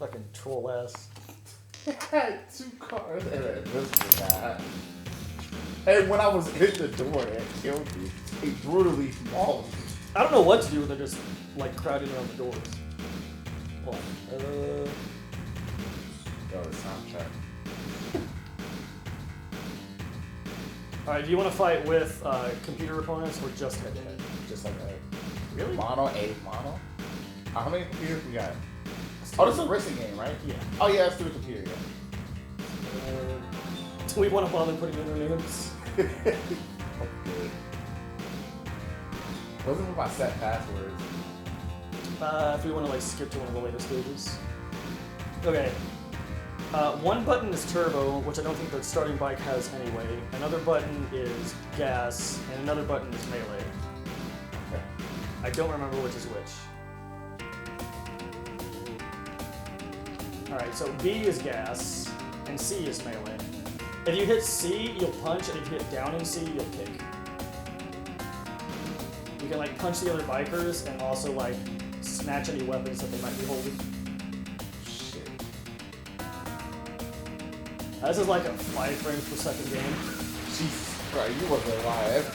Fucking troll ass. It had 2 cars and an invisible guy. And when I was in the door, it killed me. It brutally mauled me. I don't know what to do when they're just like crowding around the doors. Hold on. Yo, the soundtrack. Alright, do you want to fight with computer opponents or just head to head? Just like that. Really? Mono? How many computers we got? Oh, this is a racing game, right? Yeah. Oh, yeah, let's do a computer game. Do we want to bother putting in their names? Okay. Wasn't with my set passwords. If we want to like skip to one of the later stages. Okay. One button is turbo, which I don't think the starting bike has anyway. Another button is gas, and another button is melee. Okay. I don't remember which is which. Alright, so B is gas, and C is melee. If you hit C, you'll punch, and if you hit down in C, you'll kick. You can like punch the other bikers, and also like snatch any weapons that they might be holding. Shit. This is like a 5 frames per second game. Jesus Christ, you wasn't lying.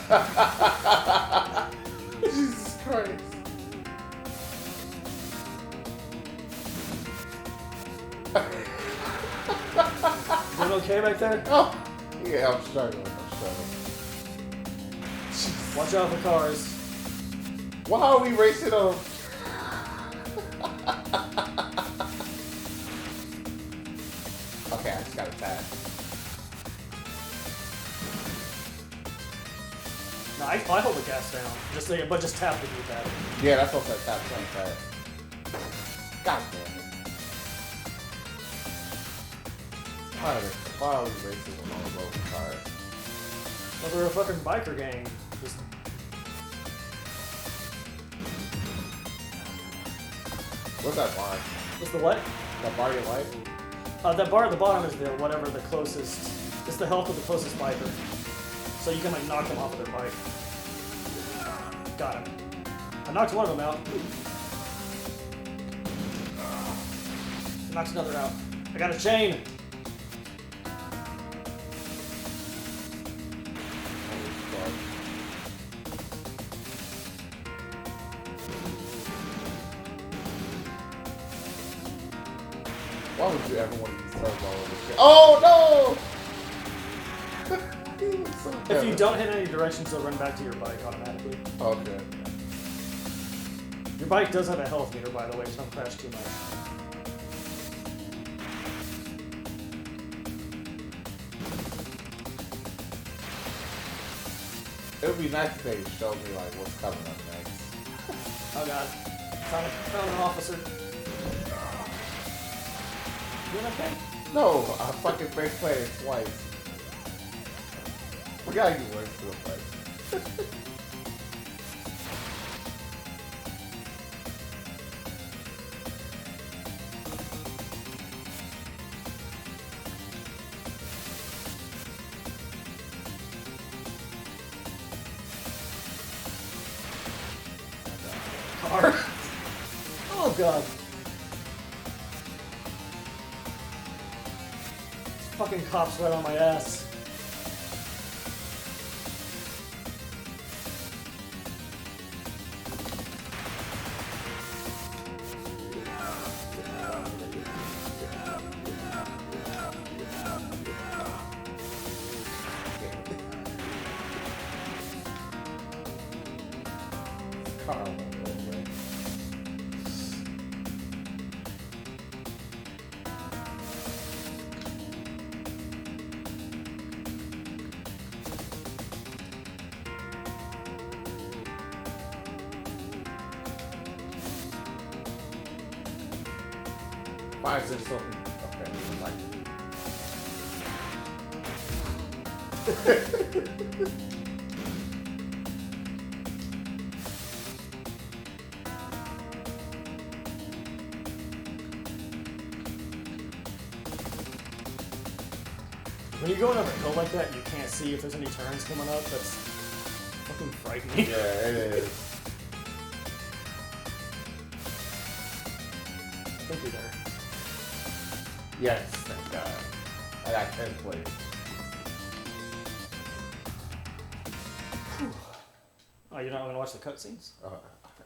Jesus Christ. Doing okay back there? Oh, yeah, I'm struggling. Watch out for cars. Why are we racing on? Okay, I just got it back. No, I hold the gas down. But just tap the D-pad. Yeah, that's what I said. Tap. God damn it. Why are we racing with all the broken cars? Well, they're a fucking biker gang. Just... What's that bar? What's the what? That bar you like? That bar at the bottom is the whatever the closest. It's the health of the closest biker. So you can like knock them off of their bike. Got him. I knocked one of them out. Knocked another out. I got a chain. Why would you ever want to use turbo over this shit? Oh no! So If you don't hit any directions, they'll run back to your bike automatically. Okay. Your bike does have a health meter, by the way, so don't crash too much. It would be nice if they showed me like what's coming up next. Oh god. Found an officer. Doing okay? No, I fucking face planted twice. We gotta get worse to a fight. Car. Oh god. Fucking cops right on my ass. Carl. Why is there something? Okay, like. When you're going up a hill like that, you can't see if there's any turns coming up. That's fucking frightening. Yeah, it is. I think you're there. Yes, thank God. I got 10th place. Oh, you're not going to watch the cutscenes? I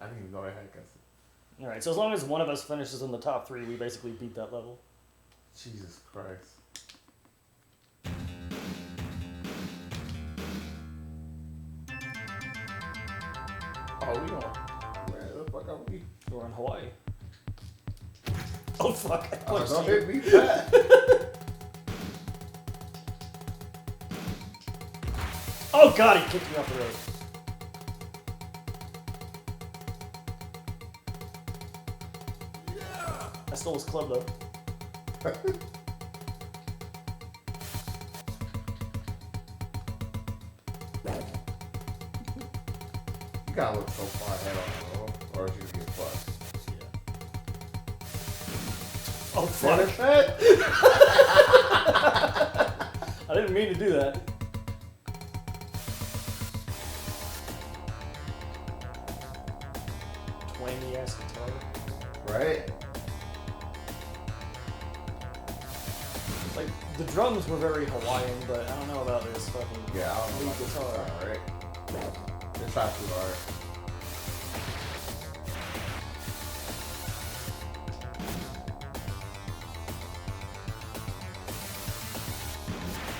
didn't even know I had cutscenes. Alright, so as long as one of us finishes in the top 3, we basically beat that level. Jesus Christ. Oh, we on. Where the fuck are we? We're in Hawaii. Oh fuck, I punched Don't you. hit me back. Oh god, he kicked me off the road. I stole his club though. You gotta look so far ahead on the road, or it's gonna get fucked. Yeah. Oh fuck. I didn't mean to do that. Twangy ass guitar. Right? Like, the drums were very Hawaiian, but I don't know about this fucking Yeah, I don't know lead about this guitar. guitar, right? They try too hard.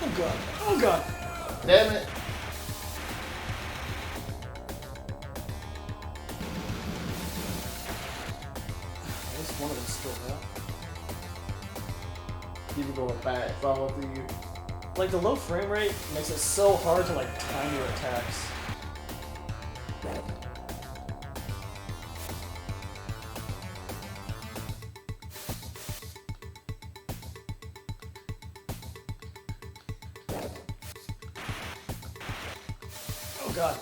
Oh god. Oh god. Damn it! At least one of them's still out. Keep it going fast. It's all up to you. Like, the low frame rate makes it so hard to, like, time your attacks. Oh god.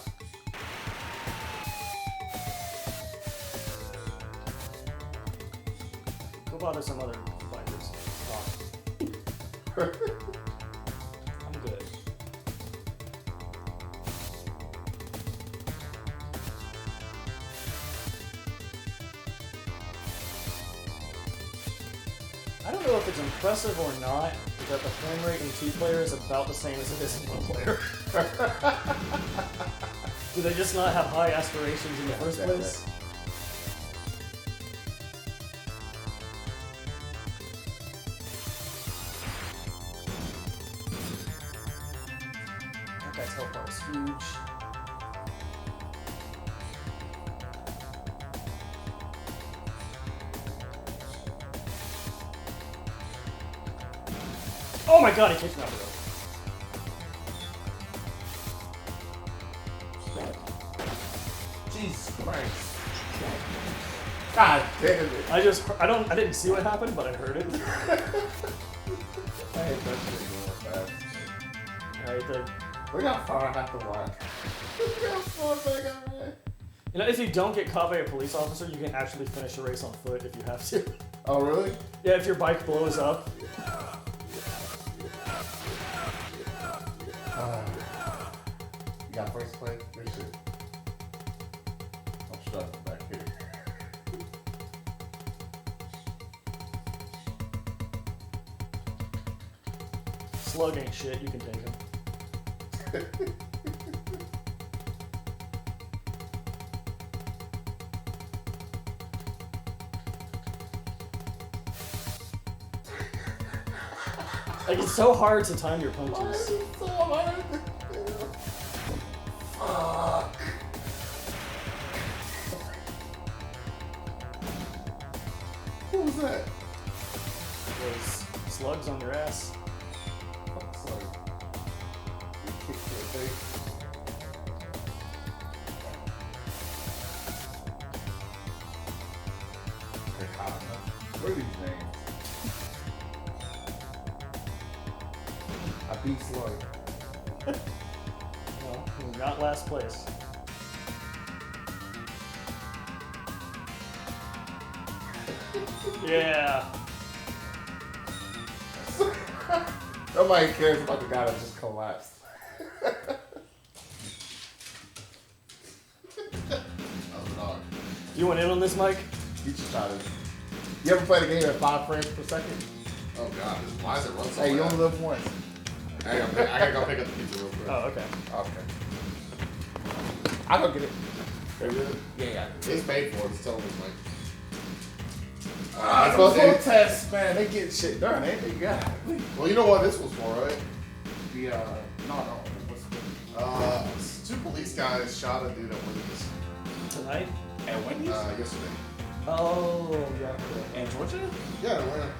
Go bother some other bikers. I'm good. I don't know if it's impressive or not that the frame rate in 2-player is about the same as it is in 1-player. Do they just not have high aspirations in the first place? That guy's health bar is huge. Oh my god, he kicked me out the road. Jesus Christ. God damn it. I didn't see what happened, but I heard it. I hate that shit going fast. Alright, Look how far I have to walk. Look how far back I am. you know, if you don't get caught by a police officer, you can actually finish a race on foot if you have to. Oh, really? Yeah, if your bike blows up. You got first place? Good shit. I'm struggling back here. Slug ain't shit, you can take him. Like, it's so hard to time your punches. Why is it so hard? Fuck. What was that? There's slugs on your ass. Fuck, sorry. You kicked your face. What are these names? I beat Slug. Well, we got last place. Yeah. Nobody cares about the guy that just collapsed. That was dog. You went in on this, Mike? You just tried to. You ever played a game at 5 frames per second? Oh god, why does it run so Hey, you fast? only live once. I gotta go pick up the pizza real quick. Oh, okay. Okay. I'll go get it. Yeah. It's paid for. Just tell them it's Mike. Those little tests, man, they get shit done, ain't they? God. Well, you know what this was for, right? The, no. What's it? 2 police guys shot a dude at Wendy's. Tonight? At Wendy's? Yesterday. Oh, yeah. In Georgia? Yeah, in Atlanta.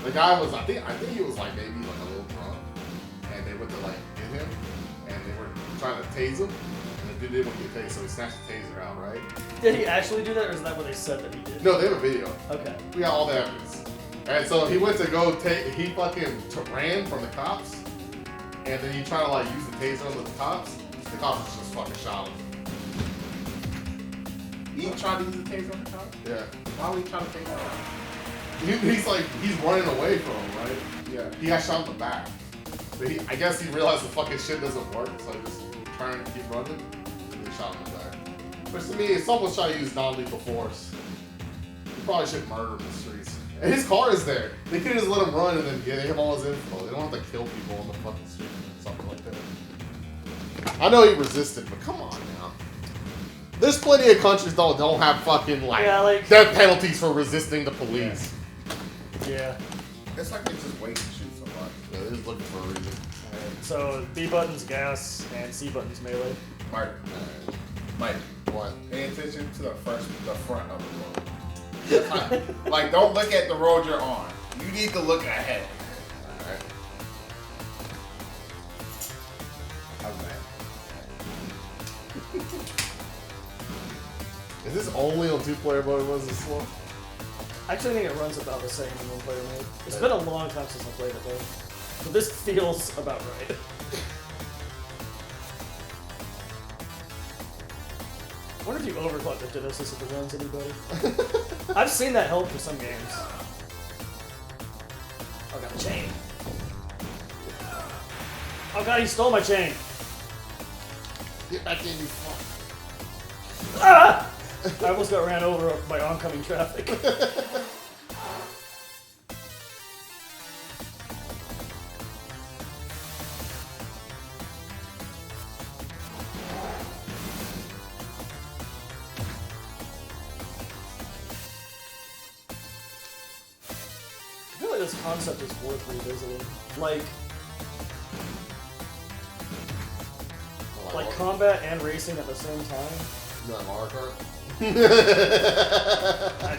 The guy was, I think he was like maybe like a little drunk, and they went to like get him, and they were trying to tase him, and the dude didn't want to get tased, so he snatched the taser out, right? Did he actually do that, or is that what they said that he did? No, they have a video. Okay. We got all the evidence. And so he went to go take, he fucking ran from the cops, and then he tried to like use the taser on the cops. The cops just fucking shot him. He tried to use the taser on the car? Yeah. Why would he try to take that? He's running away from him, right? Yeah. He got shot in the back. But I guess he realized the fucking shit doesn't work, so he just turned to keep running, and then shot him in the back. Which to me, if someone's trying to use non-lethal force, you probably shouldn't murder him in the streets. And his car is there. They could just let him run and then get him all his info. They don't have to kill people on the fucking street or something like that. I know he resisted, but come on now. There's plenty of countries that don't have fucking like death penalties for resisting the police. Yeah. It's like they just wait to shoot somebody. Yeah, they're just looking for a reason. So B button's gas and C button's melee. Mike, What? pay attention to the front of the road. like, don't look at the road you're on. You need to look ahead. Alright. How's that? Is this only on 2-player mode or was it slow? Actually, I think it runs about the same in one-player mode. It's been a long time since I played it though, but this feels about right. I wonder if you overclock the Genesis if it runs anybody. I've seen that help for some games. Oh, got a chain. Oh god, he stole my chain. Get back in, you fuck. Ah! I almost got ran over by oncoming traffic. I feel like this concept is worth revisiting. Like combat and racing at the same time. You like Mario Kart?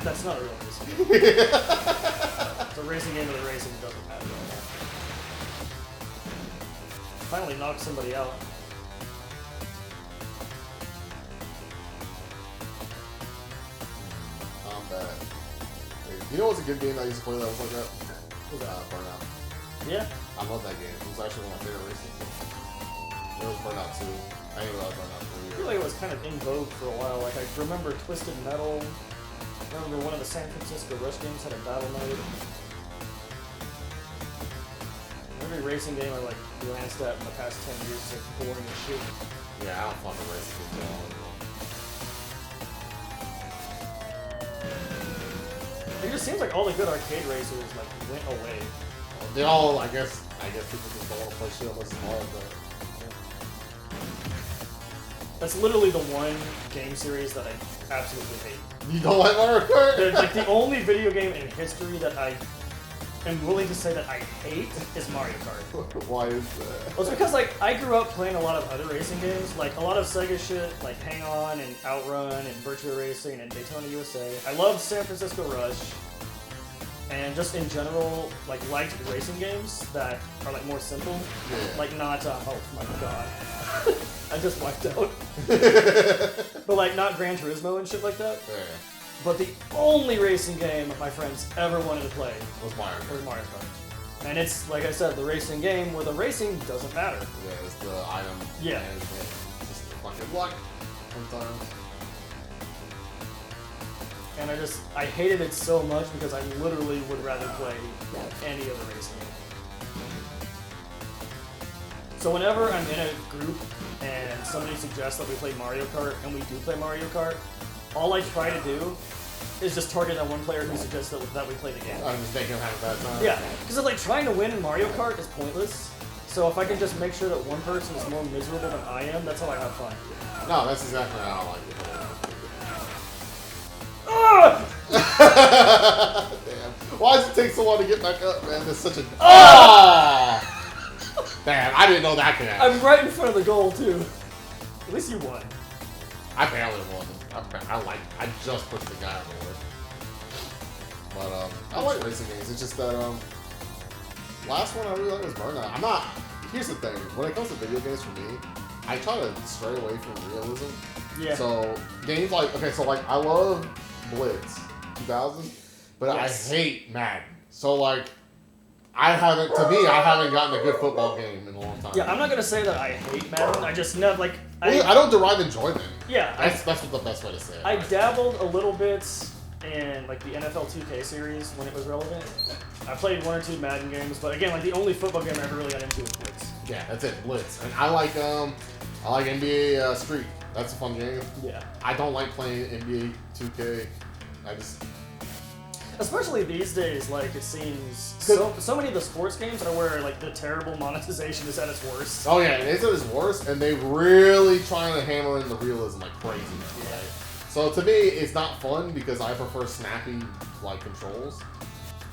That's not a real racing game. It's a racing game with a racing doesn't matter. Finally knocked somebody out. Combat. You know what's a good game I used to play that was like that? Burnout. Yeah. I love that game. It was actually one of my favorite racing games. It was Burnout 2. I ain't realized Burnout 3. I feel like it was kind of in vogue for a while. Like I remember Twisted Metal. I remember one of the San Francisco Rush games had a battle mode. Every racing game I like glanced at in the past 10 years is like boring as shit. Yeah, I don't fucking racing games at all anymore. It just seems like all the good arcade racers like went away. They all, I guess people just don't want to play shit unless it's hard, but That's literally the one game series that I absolutely hate. you don't like Mario Kart? Like the only video game in history that I am willing to say that I hate is Mario Kart. Why is that? Well, it's because like I grew up playing a lot of other racing games, like a lot of Sega shit, like Hang On and Outrun and Virtua Racing and Daytona USA. I loved San Francisco Rush, and just in general, like liked racing games that are like more simple, Yeah. like not oh my god, I just wiped out. But like not Gran Turismo and shit like that. Yeah. But the only racing game my friends ever wanted to play What's Mario was Kart? Mario Kart. And it's, like I said, the racing game where the racing doesn't matter. Yeah, it's the item Yeah. management. Just the fucking luck sometimes. And I hated it so much because I literally would rather play any other racing game. So whenever I'm in a group and somebody suggests that we play Mario Kart and we do play Mario Kart, all I try to do is just targeting that one player who suggests that we play the game. I'm just making him have a bad time. Yeah, because like trying to win in Mario Kart is pointless. So if I can just make sure that one person is more miserable than I am, that's how I have fun. No, that's exactly how I like it. Ah! Damn. Why does it take so long to get back up, man? That's such a. Oh! Damn, I didn't know that could happen. I'm right in front of the goal too. At least you won. I barely won. I just pushed the guy over. But I like racing games. It's just that last one I really liked was Burnout. I'm not. Here's the thing. When it comes to video games for me, I try to stray away from realism. Yeah. So games like I love Blitz 2000, but Yes. I hate Madden. So like I haven't gotten a good football game in a long time. Yeah, I'm not gonna say that I hate Madden. I just know like I don't derive enjoyment. Yeah. That's what the best way to say it. I dabbled a little bit in like the NFL 2K series when it was relevant. I played 1 or 2 Madden games, but again, like the only football game I ever really got into was Blitz. Yeah, that's it, Blitz. And I like NBA Street. That's a fun game. Yeah. I don't like playing NBA 2K. Especially these days, like it seems so many of the sports games are where like the terrible monetization is at its worst. Oh yeah, it's at its worst, and they really trying to hammer in the realism like crazy. Yeah. Right? So to me, it's not fun because I prefer snappy like controls.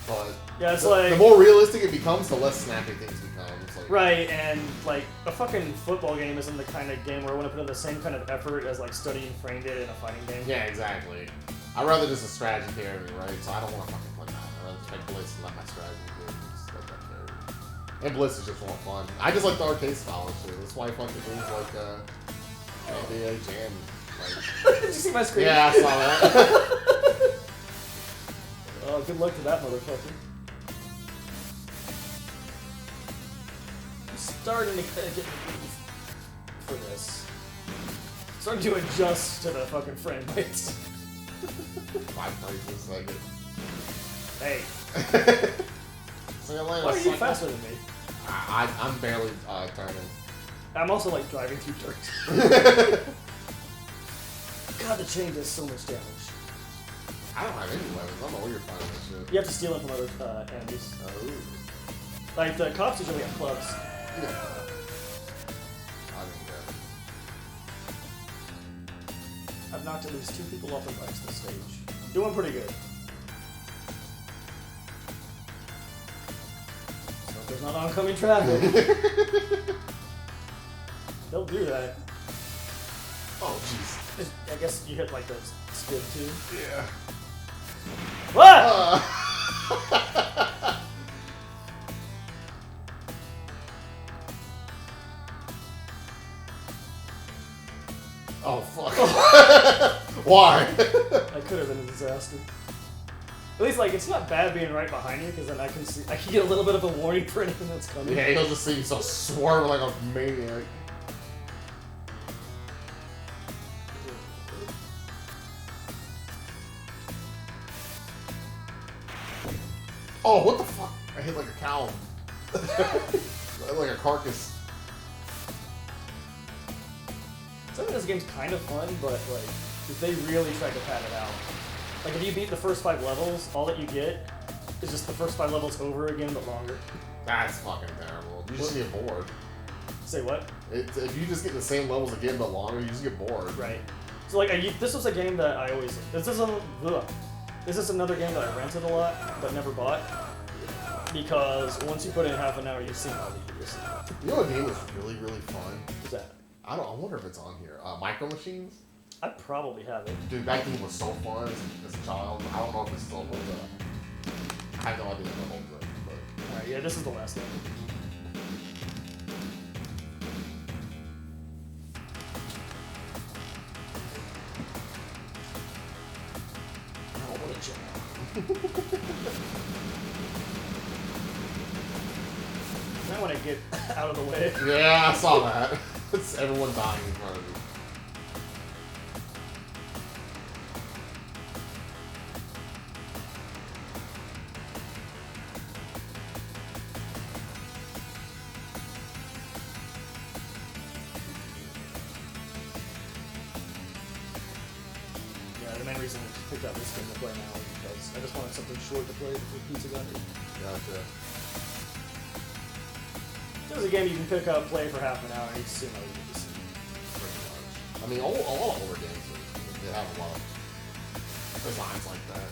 But Yeah, it's like the more realistic it becomes, the less snappy things become. It's like, right, and like a fucking football game isn't the kind of game where I want to put in the same kind of effort as like studying frame data in a fighting game. Yeah, exactly. I'd rather just a strategy carry, right? So I don't want to fucking play that. I'd rather just make Blitz and let my strategy do it and just let that carry. And Blitz is just more fun. I just like the arcade style and shit. That's why I fucking games like NBA Jam. Like, Did you see my screen? yeah, I saw that. Oh, good luck to that motherfucker. I'm starting to get relief for this. Starting to adjust to the fucking frame rates. 5 frames per second. Hey, So I landed why a are you second. faster than me? I'm barely turning. I'm also like driving through dirt. God, the chain does so much damage. I don't have any weapons. I don't know where you're finding this shit. You have to steal them from other enemies. Oh. Like the cops usually have clubs. Yeah. I didn't get it. I've knocked at least 2 people off their bikes this stage. Doing pretty good. So if there's not oncoming traffic, they'll do that. Oh, jeez. I guess you hit like the skid too. Yeah. What? Oh, fuck. Why? That could have been a disaster. At least like it's not bad being right behind you because then I can get a little bit of a warning for anything that's coming. Yeah, he'll just seem so swerving like a maniac. Oh, what the fuck? I hit like a cow. Like a carcass. Some of this game's kind of fun, but like if they really tried to pad it out. Like if you beat the first 5 levels, all that you get is just the first 5 levels over again, but longer. That's fucking terrible. You just get bored. Say what? If you just get the same levels again but longer, you just get bored. Right. So like this was a game that I always this is another game that I rented a lot but never bought because once you put in half an hour, you've seen all the videos. You know what game is really, really fun? What's that? I wonder if it's on here. Micro Machines? I probably have it. Dude, that game was so fun as a child. I don't know if it's still holds up. I have no idea if it holds up, but Alright, yeah, this is the last one. Oh, what a jam. I want to get out of the way. yeah, I saw that. It's everyone dying in front of me. Yeah, the main reason to pick picked out this game to play now because I just wanted something short to play before Pizza got here. Gotcha. It was a game you can pick up, play for half an hour, and you just see how you get to see. Pretty much. I mean, a lot of older games, they have a lot of designs like that.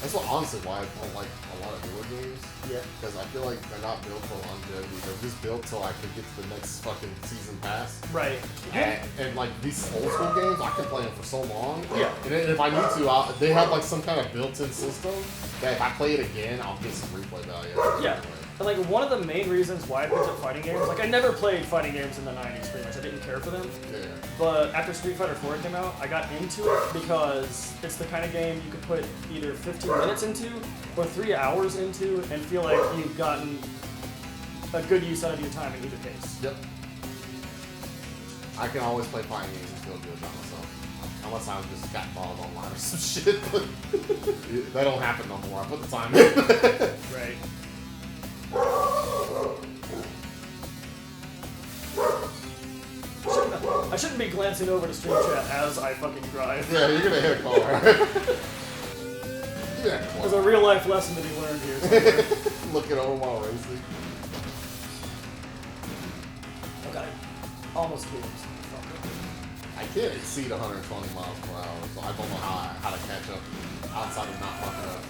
That's honestly why I don't like a lot of newer games. Yeah. Because I feel like they're not built for longevity. They're just built so I can get to the next fucking season pass. Right. And like these old school games, I can play them for so long. Yeah. And if I need to, they have like some kind of built-in system that if I play it again, I'll get some replay value. Yeah. Anyway. And like one of the main reasons why I picked up fighting games, like I never played fighting games in the 90s pretty much. I didn't care for them. Yeah. But after Street Fighter 4 came out, I got into it because it's the kind of game you could put either 15 minutes into or 3 hours into and feel like you've gotten a good use out of your time in either case. Yep. I can always play fighting games and feel good about myself. Unless I just got bombed online or some shit. But that don't happen no more. I put the time in. Right. I shouldn't be glancing over to stream chat as I fucking drive. Yeah, you're gonna hit a car. Yeah, There's a real life lesson to be learned here. Somewhere. Looking over while racing. Okay. Almost clear. I can't exceed 120 miles per hour, so I don't know how to catch up outside of not fucking up.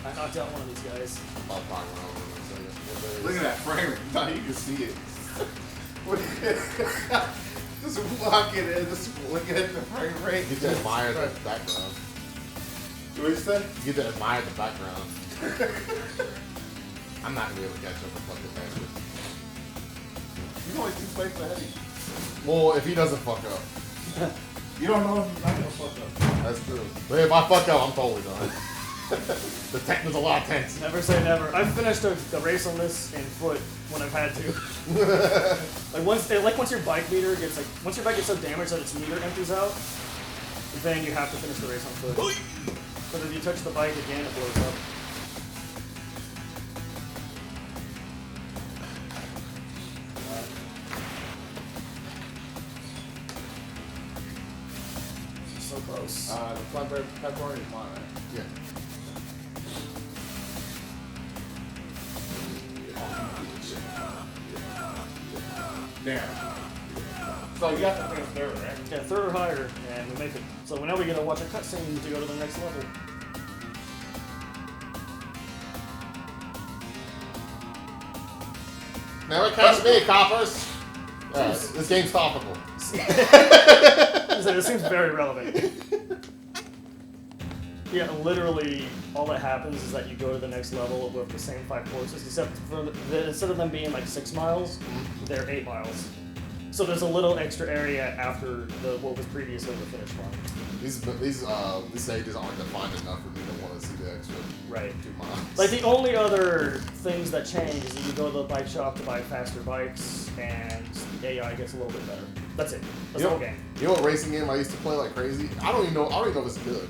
I knocked out one of these guys. About 5 rounds. Look at that frame rate. Now you can see it. Just walking in, just looking at the frame rate. You get to admire the background. What you say? You get to admire the background. I'm not gonna be able to catch up with fucking that shit. You only 2 plays ahead of you. Well, if he doesn't fuck up. You don't know if he's not gonna fuck up. That's true. But if I fuck up, I'm totally done. There's a lot of tense. Never say never. I've finished a race on this in foot when I've had to. once your bike meter gets once your bike gets so damaged that its meter empties out, then you have to finish the race on foot. But if you touch the bike again, it blows up. So close. The flatbread pepperoni is mine, right? Yeah. Damn. So you have to finish third, right? Yeah, third or higher, and we make it. So now we gotta watch a cutscene to go to the next level. Never catch me, coppers! This game's topical. This seems very relevant. Yeah, literally, all that happens is that you go to the next level with the same 5 courses, except for instead of them being like 6 miles, they're 8 miles. So there's a little extra area after what was previously the finish line. These stages aren't defined enough for me to want to see the extra 2 miles. Like the only other things that change is that you go to the bike shop to buy faster bikes, and the AI gets a little bit better. That's it. That's the whole game. You know what racing game I used to play like crazy? I don't even know if it's good.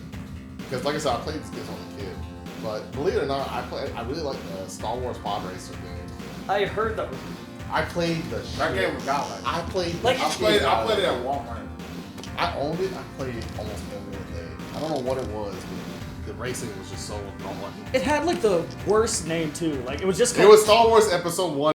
Because like I said, I played this game as a kid. But believe it or not, I really like the Star Wars Pod Racer game. I heard that was. I played the shit. That game was godlike. I played Like, I played it at Walmart. I owned it. I played it almost every day. I don't know what it was, but the racing was just so. It had like the worst name too. Like it was just. It was Star Wars Episode 1.